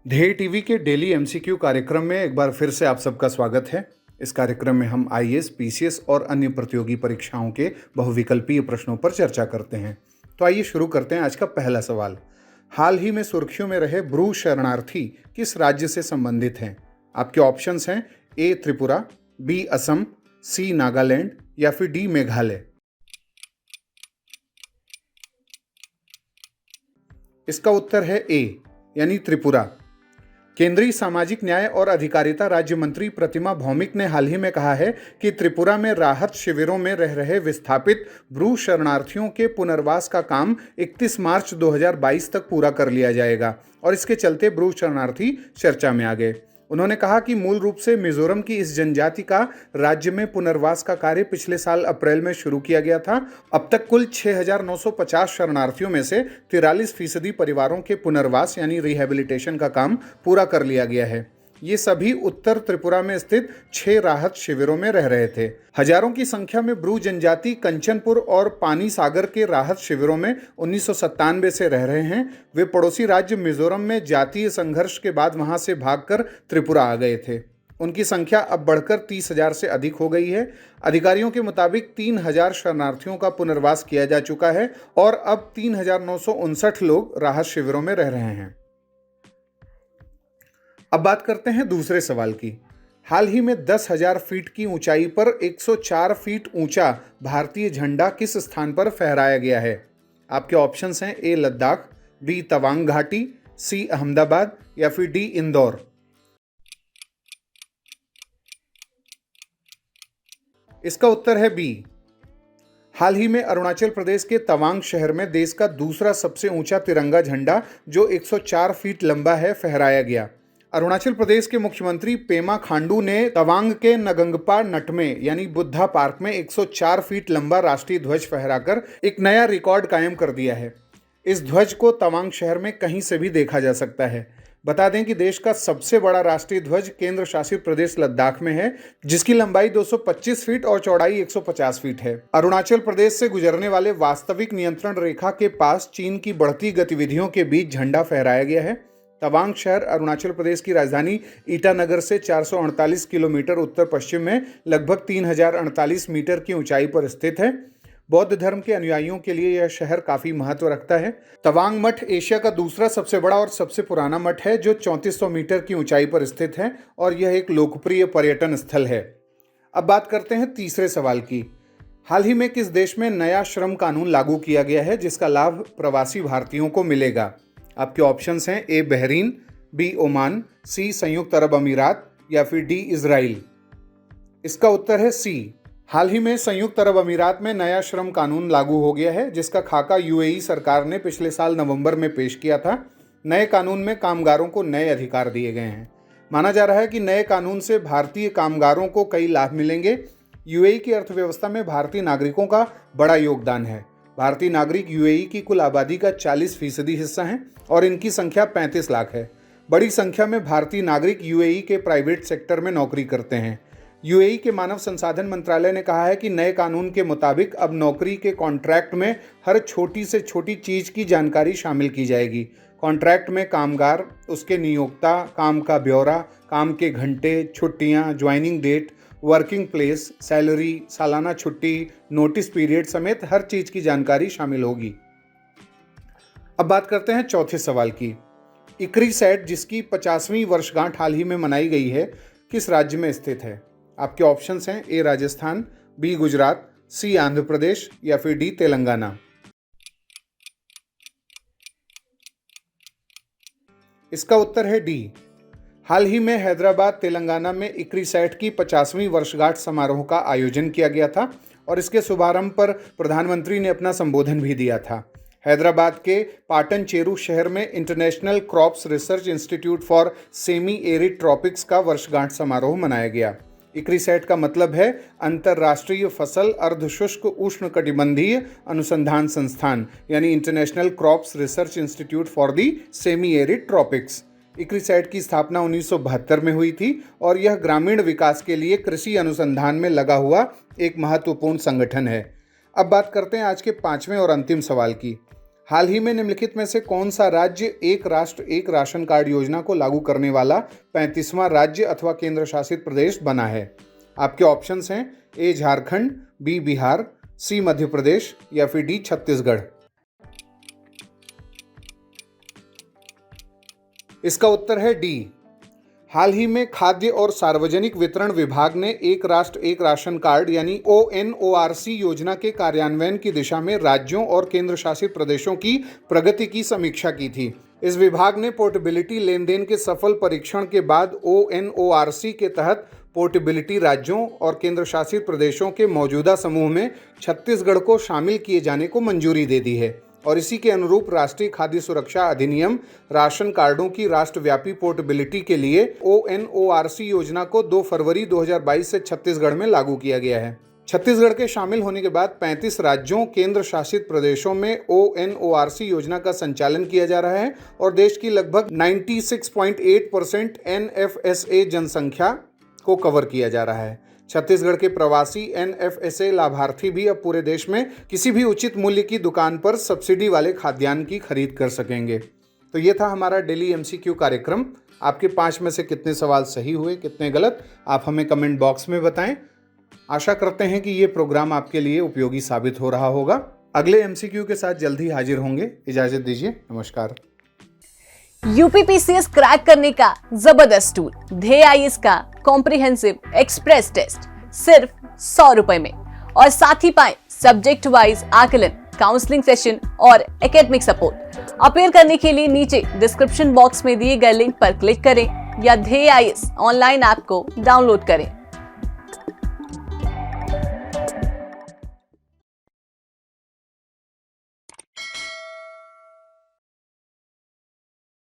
ध्येय टीवी के daily MCQ कार्यक्रम में एक बार फिर से आप सबका स्वागत है। इस कार्यक्रम में हम आईएएस, पीसीएस और अन्य प्रतियोगी परीक्षाओं के बहुविकल्पीय प्रश्नों पर चर्चा करते हैं। तो आइए शुरू करते हैं आज का पहला सवाल। हाल ही में सुर्खियों में रहे ब्रू शरणार्थी किस राज्य से संबंधित हैं? आपके ऑप्शंस हैं ए त्रिपुरा, बी असम, सी नागालैंड या फिर डी मेघालय। इसका उत्तर है ए यानी त्रिपुरा। केंद्रीय सामाजिक न्याय और अधिकारिता राज्य मंत्री प्रतिमा भौमिक ने हाल ही में कहा है कि त्रिपुरा में राहत शिविरों में रह रहे विस्थापित ब्रू शरणार्थियों के पुनर्वास का काम 31 मार्च 2022 तक पूरा कर लिया जाएगा और इसके चलते ब्रू शरणार्थी चर्चा में आ गए। उन्होंने कहा कि मूल रूप से मिजोरम की इस जनजाति का राज्य में पुनर्वास का कार्य पिछले साल अप्रैल में शुरू किया गया था। अब तक कुल 6,950 शरणार्थियों में से 43% परिवारों के पुनर्वास यानी रिहैबिलिटेशन का काम पूरा कर लिया गया है। ये सभी उत्तर त्रिपुरा में स्थित 6 राहत शिविरों में रह रहे थे। हजारों की संख्या में ब्रू जनजाति कंचनपुर और पानी सागर के राहत शिविरों में 1997 से रह रहे हैं। वे पड़ोसी राज्य मिजोरम में जातीय संघर्ष के बाद वहां से भागकर त्रिपुरा आ गए थे। उनकी संख्या अब बढ़कर 30,000 से अधिक हो गई है। अधिकारियों के मुताबिक 3,000 शरणार्थियों का पुनर्वास किया जा चुका है और अब 3,959 लोग राहत शिविरों में रह रहे हैं। अब बात करते हैं दूसरे सवाल की। हाल ही में 10,000 फीट की ऊंचाई पर 104 फीट ऊंचा भारतीय झंडा किस स्थान पर फहराया गया है? आपके ऑप्शंस हैं ए लद्दाख, बी तवांग घाटी, सी अहमदाबाद या फिर डी इंदौर। इसका उत्तर है बी। हाल ही में अरुणाचल प्रदेश के तवांग शहर में देश का दूसरा सबसे ऊंचा तिरंगा झंडा जो 104 फीट लंबा है फहराया गया। अरुणाचल प्रदेश के मुख्यमंत्री पेमा खांडू ने तवांग के नगंगपा नटमे यानी बुद्धा पार्क में 104 फीट लंबा राष्ट्रीय ध्वज फहराकर एक नया रिकॉर्ड कायम कर दिया है। इस ध्वज को तवांग शहर में कहीं से भी देखा जा सकता है। बता दें कि देश का सबसे बड़ा राष्ट्रीय ध्वज केंद्र शासित प्रदेश लद्दाख में है, जिसकी लंबाई 225 फीट और चौड़ाई 150 फीट है। अरुणाचल प्रदेश से गुजरने वाले वास्तविक नियंत्रण रेखा के पास चीन की बढ़ती गतिविधियों के बीच झंडा फहराया गया है। तवांग शहर अरुणाचल प्रदेश की राजधानी ईटानगर से 448 किलोमीटर उत्तर पश्चिम में लगभग 3,048 मीटर की ऊंचाई पर स्थित है। बौद्ध धर्म के अनुयायियों के लिए यह शहर काफी महत्व रखता है। तवांग मठ एशिया का दूसरा सबसे बड़ा और सबसे पुराना मठ है जो 3400 मीटर की ऊंचाई पर स्थित है और यह एक लोकप्रिय पर्यटन स्थल है। अब बात करते हैं तीसरे सवाल की। हाल ही में किस देश में नया श्रम कानून लागू किया गया है जिसका लाभ प्रवासी भारतीयों को मिलेगा? आपके ऑप्शंस हैं ए बहरीन, बी ओमान, सी संयुक्त अरब अमीरात या फिर डी इजराइल। इसका उत्तर है सी। हाल ही में संयुक्त अरब अमीरात में नया श्रम कानून लागू हो गया है जिसका खाका यूएई सरकार ने पिछले साल नवंबर में पेश किया था। नए कानून में कामगारों को नए अधिकार दिए गए हैं। माना जा रहा है कि नए कानून से भारतीय कामगारों को कई लाभ मिलेंगे। यूएई की अर्थव्यवस्था में भारतीय नागरिकों का बड़ा योगदान है। भारतीय नागरिक यूएई की कुल आबादी का 40% हिस्सा हैं और इनकी संख्या 35 लाख है। बड़ी संख्या में भारतीय नागरिक यूएई के प्राइवेट सेक्टर में नौकरी करते हैं। यूएई के मानव संसाधन मंत्रालय ने कहा है कि नए कानून के मुताबिक अब नौकरी के कॉन्ट्रैक्ट में हर छोटी से छोटी चीज की जानकारी शामिल की जाएगी। कॉन्ट्रैक्ट में कामगार, उसके नियोक्ता, काम का ब्यौरा, काम के घंटे, छुट्टियां, joining date, working place, salary, सालाना छुट्टी, नोटिस पीरियड समेत हर चीज की जानकारी शामिल होगी। अब बात करते हैं चौथे सवाल की। इकरी सैट जिसकी 50वीं वर्षगांठ हाल ही में मनाई गई है किस राज्य में स्थित है? आपके ऑप्शंस हैं ए राजस्थान, बी गुजरात, सी आंध्र प्रदेश या फिर डी तेलंगाना। इसका उत्तर है डी। हाल ही में हैदराबाद तेलंगाना में इकरी सैट की 50वीं वर्षगांठ समारोह का आयोजन किया गया था और इसके शुभारंभ पर प्रधानमंत्री ने अपना संबोधन भी दिया था। हैदराबाद के पाटन चेरू शहर में international crops research institute for semi arid tropics का वर्षगांठ समारोह मनाया गया। इकरी सैट का मतलब है अंतर्राष्ट्रीय फसल अर्धशुष्क उष्णकटिबंधीय अनुसंधान संस्थान यानी international crops research institute for the semi arid tropics. ICRISAT की स्थापना 1972 में हुई थी और यह ग्रामीण विकास के लिए कृषि अनुसंधान में लगा हुआ एक महत्वपूर्ण संगठन है। अब बात करते हैं आज के पांचवें और अंतिम सवाल की। हाल ही में निम्नलिखित में से कौन सा राज्य एक राष्ट्र एक राशन कार्ड योजना को लागू करने वाला 35वां राज्य अथवा केंद्र शासित प्रदेश बना है? आपके ऑप्शंस हैं ए झारखंड, बी बिहार, सी मध्य प्रदेश या फिर डी छत्तीसगढ़। इसका उत्तर है डी। हाल ही में खाद्य और सार्वजनिक वितरण विभाग ने एक राष्ट्र एक राशन कार्ड यानी ONORC योजना के कार्यान्वयन की दिशा में राज्यों और केंद्र शासित प्रदेशों की प्रगति की समीक्षा की थी। इस विभाग ने पोर्टेबिलिटी लेनदेन के सफल परीक्षण के बाद ONORC के तहत पोर्टेबिलिटी राज्यों और केंद्र शासित प्रदेशों के मौजूदा समूह में छत्तीसगढ़ को शामिल किए जाने को मंजूरी दे दी है और इसी के अनुरूप राष्ट्रीय खाद्य सुरक्षा अधिनियम राशन कार्डों की राष्ट्रव्यापी पोर्टेबिलिटी के लिए ONORC योजना को 2 फरवरी 2022 से छत्तीसगढ़ में लागू किया गया है। छत्तीसगढ़ के शामिल होने के बाद 35 राज्यों केंद्र शासित प्रदेशों में ONORC योजना का संचालन किया जा रहा है और देश की लगभग 96.8% NFSA जनसंख्या को कवर किया जा रहा है। छत्तीसगढ़ के प्रवासी NFSA लाभार्थी भी अब पूरे देश में किसी भी उचित मूल्य की दुकान पर सब्सिडी वाले खाद्यान्न की खरीद कर सकेंगे। तो ये था हमारा डेली MCQ कार्यक्रम। आपके 5 में से कितने सवाल सही हुए, कितने गलत, आप हमें कमेंट बॉक्स में बताएं। आशा करते हैं कि ये प्रोग्राम आपके लिए उपयोगी साबित हो रहा होगा। अगले MCQ के साथ जल्द ही हाजिर होंगे। इजाजत दीजिए, नमस्कार। UPPCS क्रैक करने का जबरदस्त टूल ध्येय IAS का कॉम्प्रिहेंसिव एक्सप्रेस टेस्ट सिर्फ 100 रुपए में और साथ ही पाएं सब्जेक्ट वाइज आकलन, काउंसलिंग सेशन और एकेडमिक सपोर्ट। अपेयर करने के लिए नीचे डिस्क्रिप्शन बॉक्स में दिए गए लिंक पर क्लिक करें या ध्येय IAS ऑनलाइन ऐप को डाउनलोड करें।